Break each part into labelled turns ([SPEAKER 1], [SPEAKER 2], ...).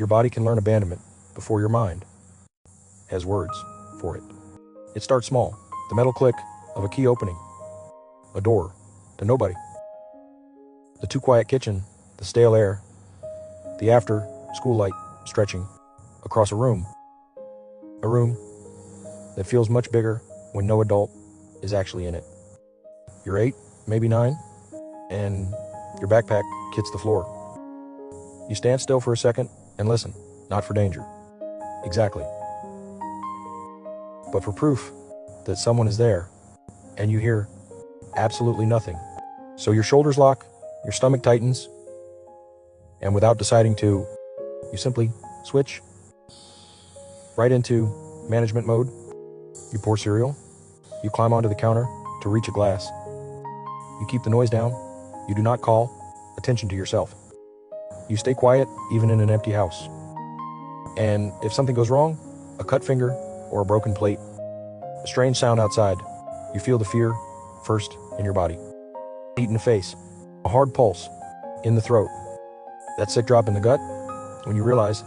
[SPEAKER 1] Your body can learn abandonment before your mind has words for it. It starts small, the metal click of a key opening, a door to nobody, the too quiet kitchen, the stale air, the after school light stretching across a room that feels much bigger when no adult is actually in it. You're 8, maybe 9, and your backpack hits the floor. You stand still for a second and listen, not for danger, exactly, but for proof that someone is there, and you hear absolutely nothing. So your shoulders lock, your stomach tightens, and without deciding to, you simply switch right into management mode. You pour cereal, you climb onto the counter to reach a glass. You keep the noise down, you do not call attention to yourself. You stay quiet even in an empty house. And if something goes wrong, a cut finger or a broken plate, a strange sound outside, you feel the fear first in your body. Heat in the face, a hard pulse in the throat, that sick drop in the gut when you realize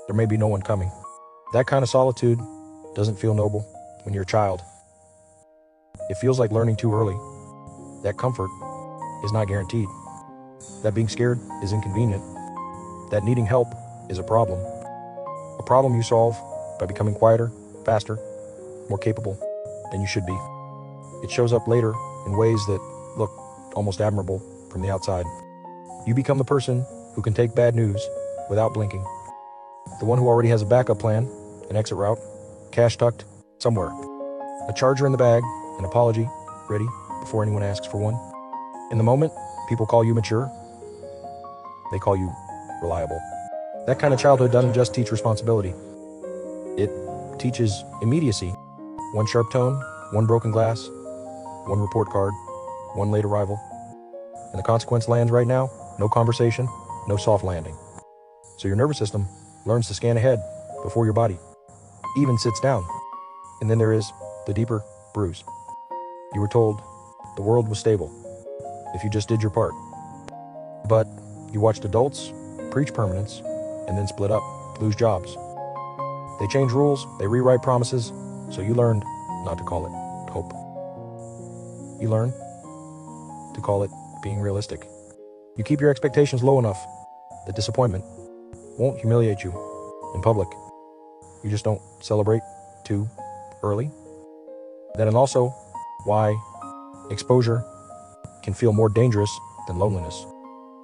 [SPEAKER 1] there may be no one coming. That kind of solitude doesn't feel noble when you're a child. It feels like learning too early. That comfort is not guaranteed. That being scared is inconvenient. That needing help is a problem. A problem you solve by becoming quieter, faster, more capable than you should be. It shows up later in ways that look almost admirable from the outside. You become the person who can take bad news without blinking. The one who already has a backup plan, an exit route, cash tucked somewhere, a charger in the bag, an apology ready before anyone asks for one. In the moment, people call you mature. They call you reliable. That kind of childhood doesn't just teach responsibility. It teaches immediacy. One sharp tone, one broken glass, one report card, one late arrival. And the consequence lands right now, no conversation, no soft landing. So your nervous system learns to scan ahead before your body even sits down. And then there is the deeper bruise. You were told the world was stable if you just did your part. But you watched adults preach permanence and then split up, lose jobs. They change rules, they rewrite promises, so you learned not to call it hope. You learn to call it being realistic. You keep your expectations low enough that disappointment won't humiliate you in public. You just don't celebrate too early. That and also why exposure can feel more dangerous than loneliness.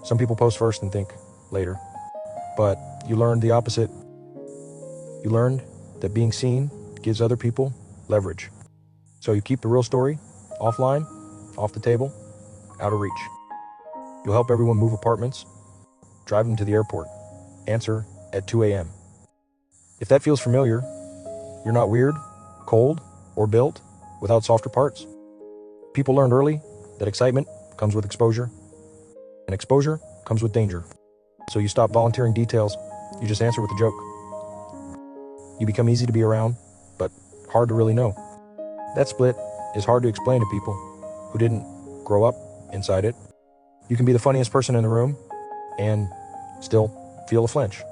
[SPEAKER 1] Some people post first and think later, but you learned the opposite. You learned that being seen gives other people leverage. So you keep the real story offline, off the table, out of reach. You'll help everyone move apartments, drive them to the airport, answer at 2 a.m. If that feels familiar, you're not weird, cold, or built without softer parts. People learned early that excitement comes with exposure, and exposure comes with danger. So you stop volunteering details, you just answer with a joke. You become easy to be around, but hard to really know. That split is hard to explain to people who didn't grow up inside it. You can be the funniest person in the room and still feel a flinch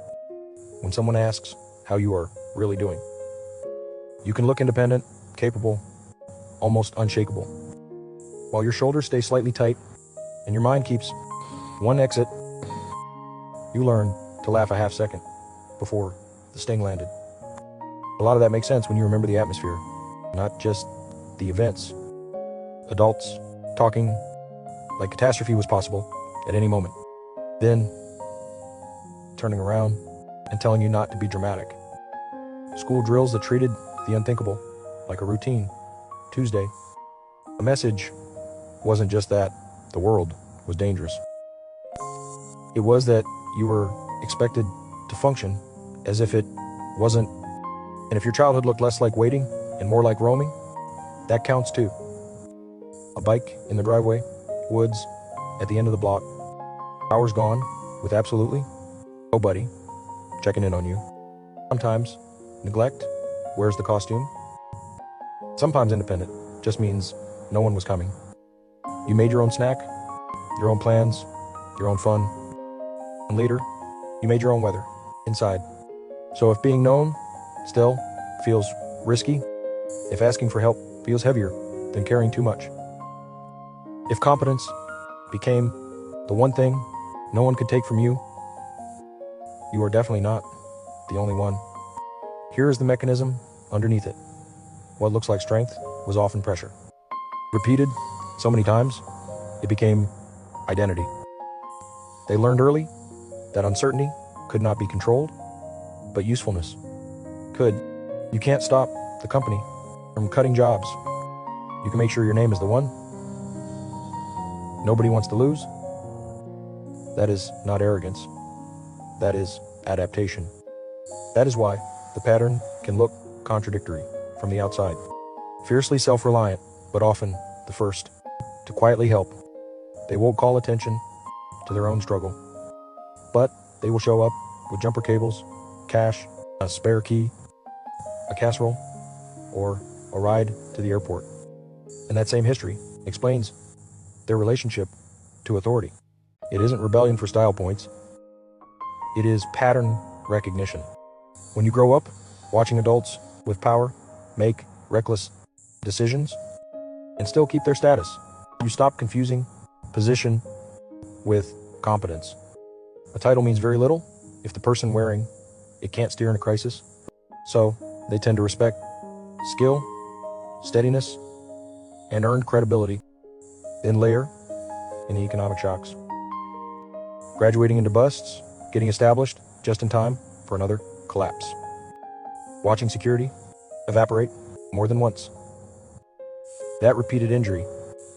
[SPEAKER 1] when someone asks how you are really doing. You can look independent, capable, almost unshakable, while your shoulders stay slightly tight and your mind keeps one exit. You learn to laugh a half second before the sting landed. A lot of that makes sense when you remember the atmosphere, not just the events. Adults talking like catastrophe was possible at any moment, then turning around and telling you not to be dramatic. School drills that treated the unthinkable like a routine Tuesday. A message wasn't just that the world was dangerous. It was that you were expected to function as if it wasn't. And if your childhood looked less like waiting and more like roaming, that counts too. A bike in the driveway, woods at the end of the block, hours gone with absolutely nobody checking in on you. Sometimes neglect wears the costume. Sometimes independent just means no one was coming. You made your own snack, your own plans, your own fun. And later, you made your own weather. inside. So if being known still feels risky, if asking for help feels heavier than caring too much, if competence became the one thing no one could take from you, you are definitely not the only one. Here is the mechanism underneath it. What looks like strength was often pressure. Repeated so many times, it became identity. They learned early that uncertainty could not be controlled, but usefulness could. You can't stop the company from cutting jobs. You can make sure your name is the one nobody wants to lose. That is not arrogance. That is adaptation. That is why the pattern can look contradictory from the outside. Fiercely self-reliant, but often the first to quietly help. They won't call attention to their own struggle, but they will show up with jumper cables, cash, a spare key, a casserole, or a ride to the airport. And that same history explains their relationship to authority. It isn't rebellion for style points. It is pattern recognition. When you grow up watching adults with power make reckless decisions and still keep their status, you stop confusing position with competence. A title means very little if the person wearing it can't steer in a crisis. So they tend to respect skill, steadiness, and earned credibility, then layer in the economic shocks. Graduating into busts, getting established just in time for another collapse. Watching security evaporate more than once. That repeated injury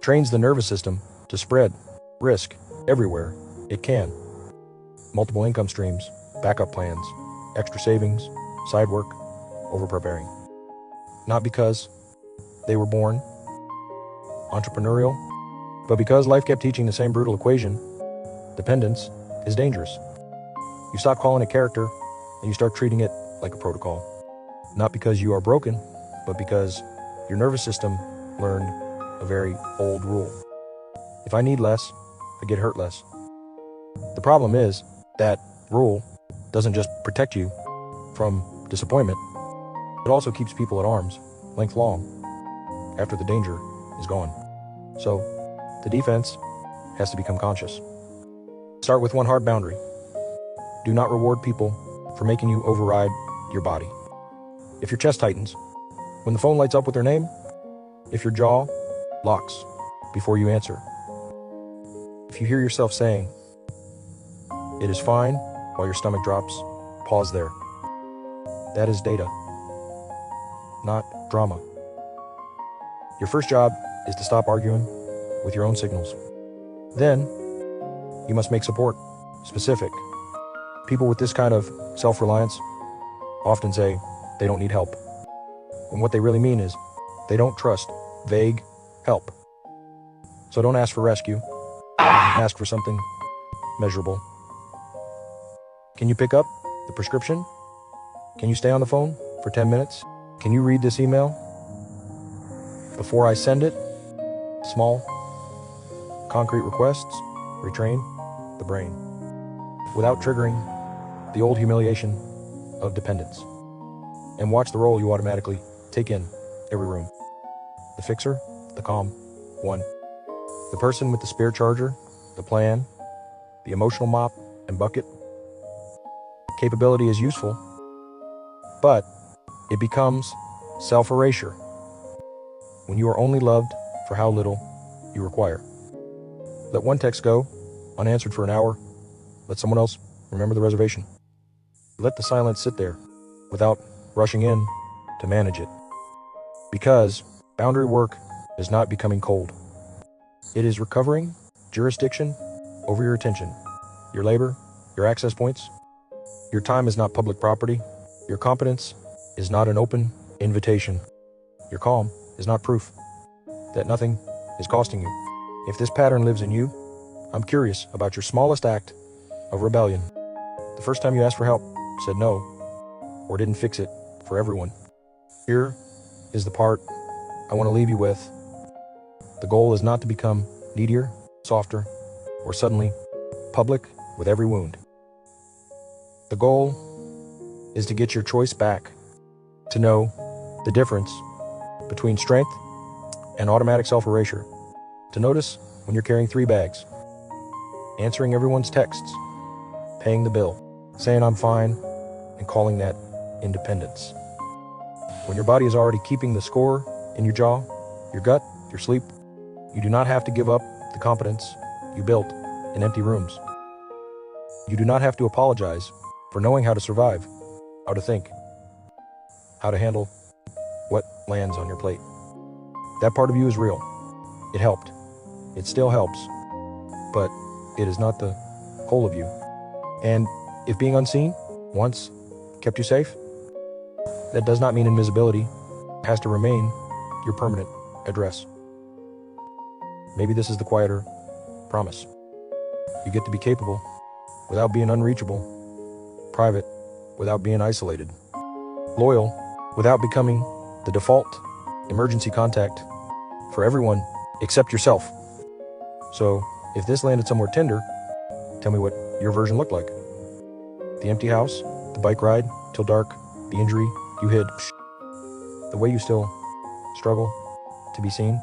[SPEAKER 1] trains the nervous system to spread risk everywhere it can. Multiple income streams, backup plans, extra savings, side work, over-preparing. Not because they were born entrepreneurial, but because life kept teaching the same brutal equation: dependence is dangerous. You stop calling it character and you start treating it like a protocol. Not because you are broken, but because your nervous system learned a very old rule. If I need less, I get hurt less. The problem is that rule doesn't just protect you from disappointment, it also keeps people at arm's length long after the danger is gone. So the defense has to become conscious. Start with one hard boundary. Do not reward people for making you override your body. If your chest tightens when the phone lights up with their name, if your jaw locks before you answer, if you hear yourself saying, "It is fine," while your stomach drops, pause there. That is data, not drama. Your first job is to stop arguing with your own signals. Then, you must make support specific. People with this kind of self-reliance often say they don't need help. And what they really mean is they don't trust vague help. So don't ask for rescue. Ask for something measurable. Can you pick up the prescription? Can you stay on the phone for 10 minutes? Can you read this email before I send it? Small, concrete requests retrain the brain without triggering the old humiliation of dependence. And watch the role you automatically take in every room. The fixer, the calm one. The person with the spare charger, the plan, the emotional mop and bucket. Capability is useful, but it becomes self-erasure when you are only loved for how little you require. Let one text go unanswered for an hour. Let someone else remember the reservation. Let the silence sit there without rushing in to manage it. Because boundary work is not becoming cold. It is recovering jurisdiction over your attention, your labor, your access points. Your time is not public property. Your competence is not an open invitation. Your calm is not proof that nothing is costing you. If this pattern lives in you, I'm curious about your smallest act of rebellion. The first time you asked for help, said no, or didn't fix it for everyone. Here is the part I want to leave you with. The goal is not to become needier, softer, or suddenly public with every wound. The goal is to get your choice back, to know the difference between strength and automatic self-erasure, to notice when you're carrying 3 bags, answering everyone's texts, paying the bill, saying I'm fine, and calling that independence. When your body is already keeping the score in your jaw, your gut, your sleep, you do not have to give up the competence you built in empty rooms. You do not have to apologize for knowing how to survive, how to think, how to handle what lands on your plate. That part of you is real. It helped. It still helps. But it is not the whole of you. And if being unseen once kept you safe, that does not mean invisibility has to remain your permanent address. Maybe this is the quieter promise. You get to be capable without being unreachable, private without being isolated, loyal without becoming the default emergency contact for everyone except yourself. So if this landed somewhere tender, tell me what your version looked like. The empty house, the bike ride till dark, the injury you hid, the way you still struggle to be seen.